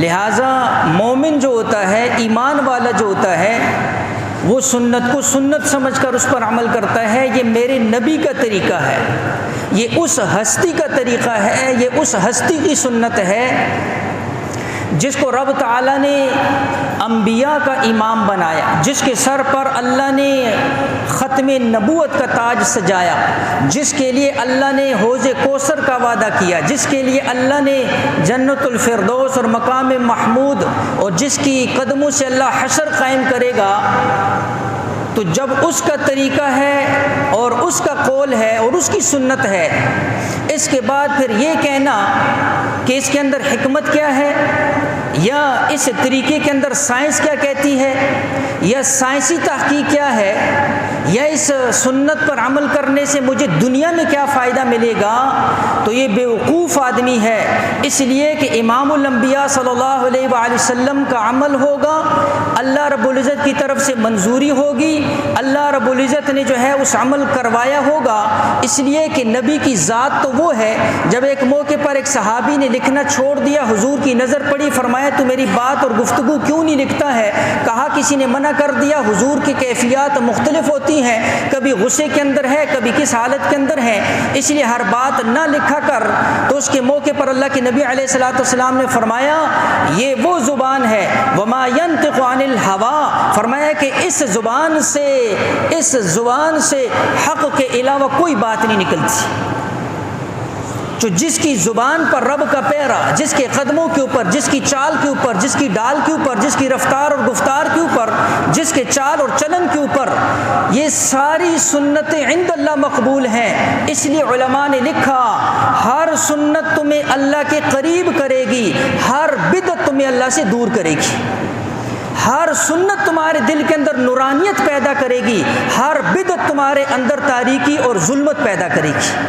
لہٰذا مومن جو ہوتا ہے، ایمان والا جو ہوتا ہے، وہ سنت کو سنت سمجھ کر اس پر عمل کرتا ہے۔ یہ میرے نبی کا طریقہ ہے، یہ اس ہستی کا طریقہ ہے، یہ اس ہستی کی سنت ہے جس کو رب تعالیٰ نے انبیاء کا امام بنایا، جس کے سر پر اللہ نے ختم نبوت کا تاج سجایا، جس کے لیے اللہ نے حوض کوثر کا وعدہ کیا، جس کے لیے اللہ نے جنت الفردوس اور مقام محمود، اور جس کی قدموں سے اللہ حشر قائم کرے گا۔ تو جب اس کا طریقہ ہے اور اس کا قول ہے اور اس کی سنت ہے، اس کے بعد پھر یہ کہنا کہ اس کے اندر حکمت کیا ہے، یا اس طریقے کے اندر سائنس کیا کہتی ہے، یا سائنسی تحقیق کیا ہے، یا اس سنت پر عمل کرنے سے مجھے دنیا میں کیا فائدہ ملے گا، تو یہ بیوقوف آدمی ہے۔ اس لیے کہ امام الانبیاء صلی اللہ علیہ وآلہ وسلم کا عمل ہوگا، اللہ رب العزت کی طرف سے منظوری ہوگی، اللہ رب العزت نے جو ہے اس عمل کروایا ہوگا۔ اس لیے کہ نبی کی ذات تو وہ ہے، جب ایک موقع پر ایک صحابی نے لکھنا چھوڑ دیا، حضور کی نظر پڑی، فرمایا تو میری بات اور گفتگو کیوں نہیں لکھتا ہے؟ کہا کسی نے منع کر دیا۔ حضور کی کیفیات مختلف ہوتی ہیں، کبھی غصے کے اندر ہے، کبھی کس حالت کے اندر ہے، اس لیے ہر بات نہ لکھا کر۔ تو اس کے موقع پر اللہ کے نبی علیہ الصلوۃ والسلام نے فرمایا یہ وہ زبان ہے، وما ينطق عن الهوى، فرمایا کہ اس زبان سے حق کے علاوہ کوئی بات نہیں نکلتی۔ جو جس کی زبان پر رب کا پیرا، جس کے قدموں کے اوپر، جس کی چال کے اوپر، جس کی ڈال کے اوپر، جس کی رفتار اور گفتار کے اوپر، جس کے چال اور چلن کے اوپر، یہ ساری سنتیں عند اللہ مقبول ہیں۔ اس لیے علماء نے لکھا ہر سنت تمہیں اللہ کے قریب کرے گی، ہر بدعت تمہیں اللہ سے دور کرے گی۔ ہر سنت تمہارے دل کے اندر نورانیت پیدا کرے گی، ہر بدعت تمہارے اندر تاریکی اور ظلمت پیدا کرے گی۔